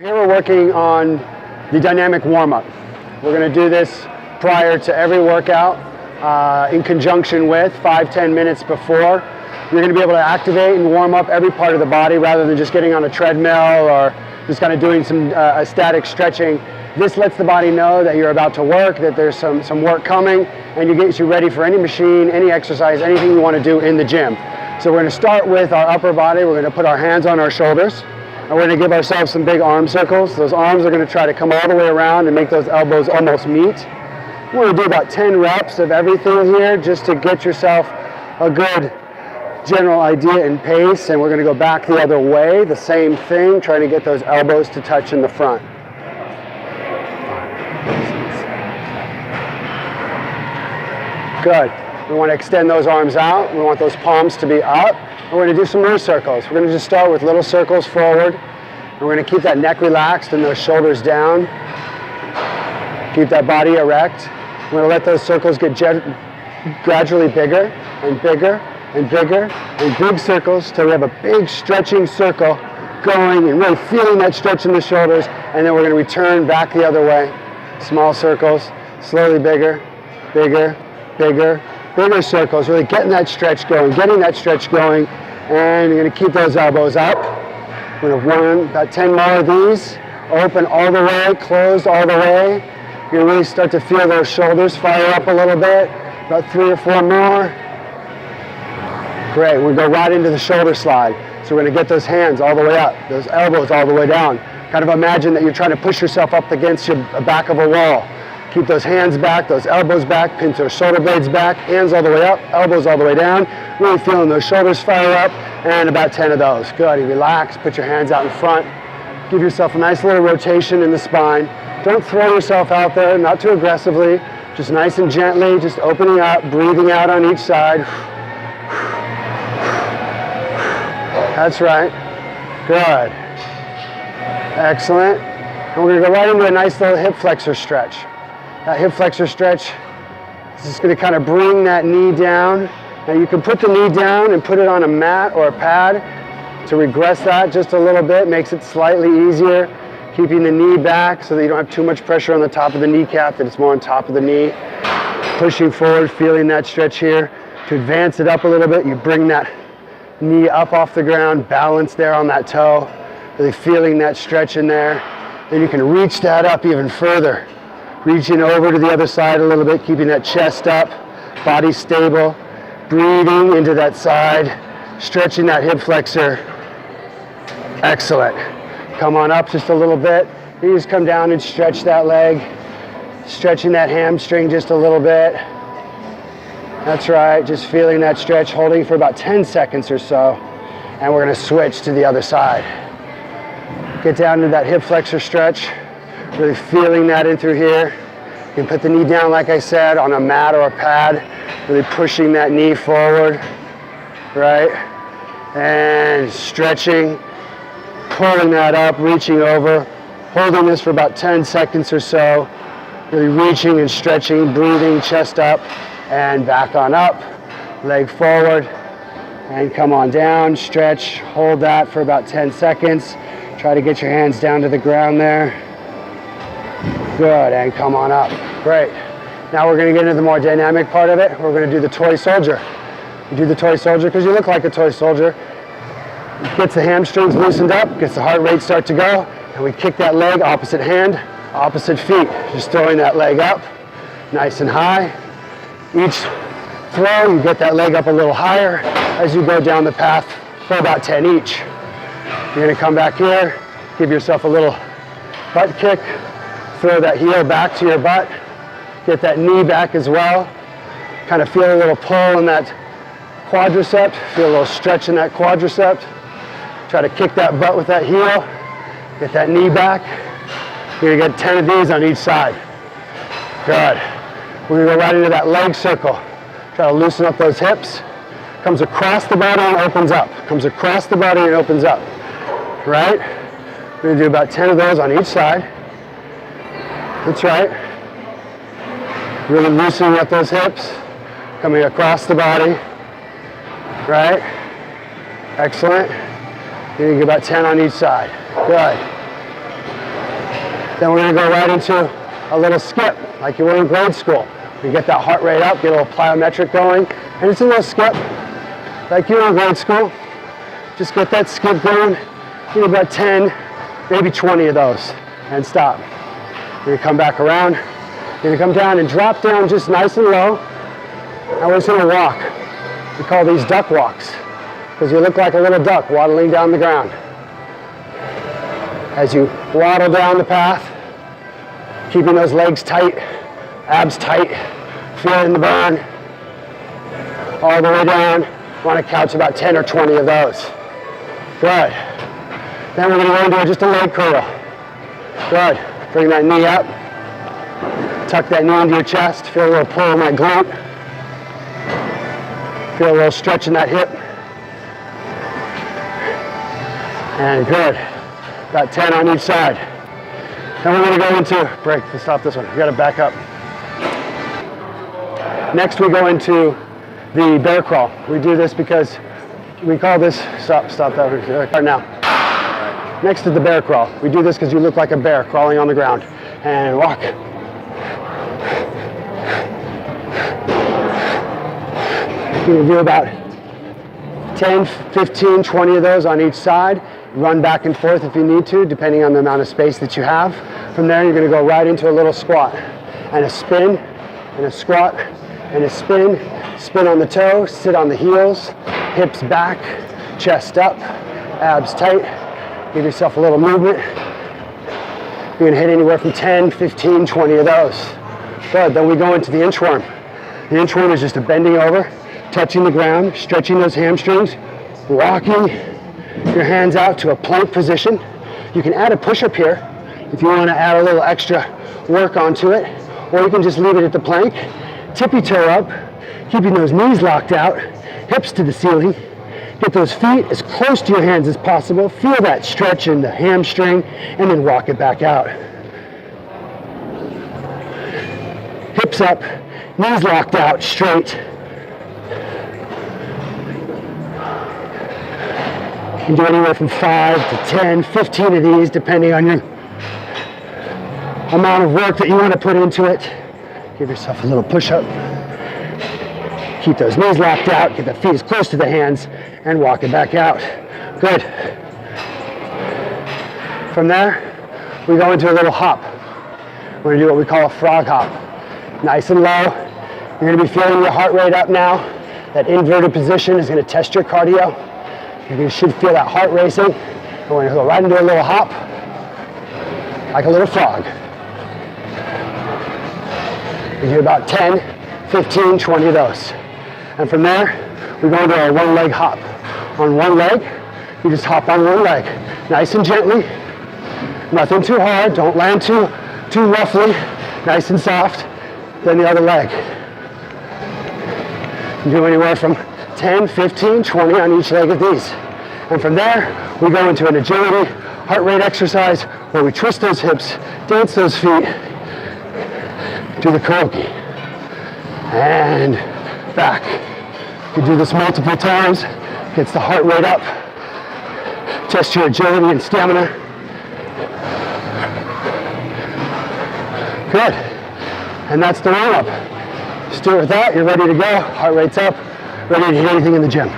Here we're working on the dynamic warm-up. We're going to do this prior to every workout in conjunction with 5-10 minutes before. You're going to be able to activate and warm up every part of the body rather than just getting on a treadmill or just kind of doing some static stretching. This lets the body know that you're about to work, that there's some work coming, and it gets you ready for any machine, any exercise, anything you want to do in the gym. So we're going to start with our upper body. We're going to put our hands on our shoulders. And we're going to give ourselves some big arm circles. Those arms are going to try to come all the way around and make those elbows almost meet. We're going to do about 10 reps of everything here just to get yourself a good general idea and pace. And we're going to go back the other way, the same thing, trying to get those elbows to touch in the front. Good. We want to extend those arms out. We want those palms to be up. We're going to do some more circles. We're going to just start with little circles forward. And we're going to keep that neck relaxed and those shoulders down. Keep that body erect. We're going to let those circles get gradually bigger and bigger and bigger and big circles till we have a big stretching circle going and really feeling that stretch in the shoulders. And then we're going to return back the other way. Small circles, slowly bigger, bigger, bigger. Bigger circles, really getting that stretch going, and you're going to keep those elbows up. We're going to run about 10 more of these, open all the way, closed all the way. You're going to really start to feel those shoulders fire up a little bit, about 3 or 4 more. Great, we'll go right into the shoulder slide. So we're going to get those hands all the way up, those elbows all the way down. Kind of imagine that you're trying to push yourself up against the back of a wall. Keep those hands back, those elbows back, pinch those shoulder blades back, hands all the way up, elbows all the way down. Really feeling those shoulders fire up, and about 10 of those. Good, you relax, put your hands out in front. Give yourself a nice little rotation in the spine. Don't throw yourself out there, not too aggressively. Just nice and gently, just opening up, breathing out on each side. That's right. Good. Excellent. And we're going to go right into a nice little hip flexor stretch. That hip flexor stretch is just going to kind of bring that knee down. Now you can put the knee down and put it on a mat or a pad to regress that just a little bit. Makes it slightly easier. Keeping the knee back so that you don't have too much pressure on the top of the kneecap, that it's more on top of the knee. Pushing forward, feeling that stretch here. To advance it up a little bit, you bring that knee up off the ground, balance there on that toe. Really feeling that stretch in there. Then you can reach that up even further. Reaching over to the other side a little bit, keeping that chest up, body stable, breathing into that side, stretching that hip flexor. Excellent. Come on up just a little bit. You just come down and stretch that leg, stretching that hamstring just a little bit. That's right, just feeling that stretch, holding for about 10 seconds or so. And we're going to switch to the other side. Get down to that hip flexor stretch. Really feeling that in through here. You can put the knee down, like I said, on a mat or a pad. Really pushing that knee forward, right? And stretching, pulling that up, reaching over, holding this for about 10 seconds or so. Really reaching and stretching, breathing, chest up, and back on up. Leg forward, and come on down, stretch, hold that for about 10 seconds. Try to get your hands down to the ground there. Good, and come on up. Great. Now we're going to get into the more dynamic part of it. We're going to do the toy soldier. You do the toy soldier because you look like a toy soldier. Gets the hamstrings loosened up, gets the heart rate start to go, and we kick that leg opposite hand, opposite feet. Just throwing that leg up, nice and high. Each throw, you get that leg up a little higher as you go down the path for about 10 each. You're going to come back here, give yourself a little butt kick. Throw that heel back to your butt. Get that knee back as well. Kind of feel a little pull in that quadricep. Feel a little stretch in that quadricep. Try to kick that butt with that heel. Get that knee back. You're going to get 10 of these on each side. Good. We're going to go right into that leg circle. Try to loosen up those hips. Comes across the body and opens up. Comes across the body and opens up. Right? We're going to do about 10 of those on each side. That's right. Really loosening up those hips, coming across the body, right? Excellent. You get about 10 on each side. Good. Then we're gonna go right into a little skip, like you were in grade school. You get that heart rate up, get a little plyometric going, and it's a little skip, like you were in grade school. Just get that skip going, do about 10, maybe 20 of those, and stop. You're gonna come back around, you're gonna come down and drop down just nice and low. Now we're just gonna walk. We call these duck walks, because you look like a little duck waddling down the ground. As you waddle down the path, keeping those legs tight, abs tight, feeling the burn, all the way down. Want to couch about 10 or 20 of those. Good. Then we're going to go into just a leg curl. Good. Bring that knee up. Tuck that knee into your chest. Feel a little pull in that glute. Feel a little stretch in that hip. And good. About 10 on each side. Then we're going to go into, break, stop this one. You got to back up. Next we go into the bear crawl. We do this because we call this, stop that right now. Next to the bear crawl. We do this because you look like a bear crawling on the ground. And walk. You're going to do about 10, 15, 20 of those on each side. Run back and forth if you need to, depending on the amount of space that you have. From there, you're going to go right into a little squat and a spin and a squat and a spin. Spin on the toe, sit on the heels, hips back, chest up, abs tight. Give yourself a little movement. You're going to hit anywhere from 10, 15, 20 of those. Good. Then we go into the inchworm. The inchworm is just a bending over, touching the ground, stretching those hamstrings, walking your hands out to a plank position. You can add a push-up here if you want to add a little extra work onto it, or you can just leave it at the plank. Tippy toe up, keeping those knees locked out, hips to the ceiling. Get those feet as close to your hands as possible. Feel that stretch in the hamstring, and then walk it back out. Hips up, knees locked out, straight. You can do anywhere from 5 to 10, 15 of these, depending on your amount of work that you want to put into it. Give yourself a little push-up. Keep those knees locked out, get the feet as close to the hands, and walk it back out. Good. From there, we go into a little hop. We're going to do what we call a frog hop. Nice and low. You're going to be feeling your heart rate up now. That inverted position is going to test your cardio. You should feel that heart racing. And we're going to go right into a little hop, like a little frog. We do about 10, 15, 20 of those. And from there, we go into our one leg hop. On one leg, you just hop on one leg. Nice and gently. Nothing too hard. Don't land too roughly. Nice and soft. Then the other leg. You do anywhere from 10, 15, 20 on each leg of these. And from there, we go into an agility, heart rate exercise where we twist those hips, dance those feet, do the karaoke, and back. You do this multiple times, gets the heart rate up, test your agility and stamina. Good. And that's the warm-up. Just do it with that, you're ready to go, heart rate's up, ready to hit anything in the gym.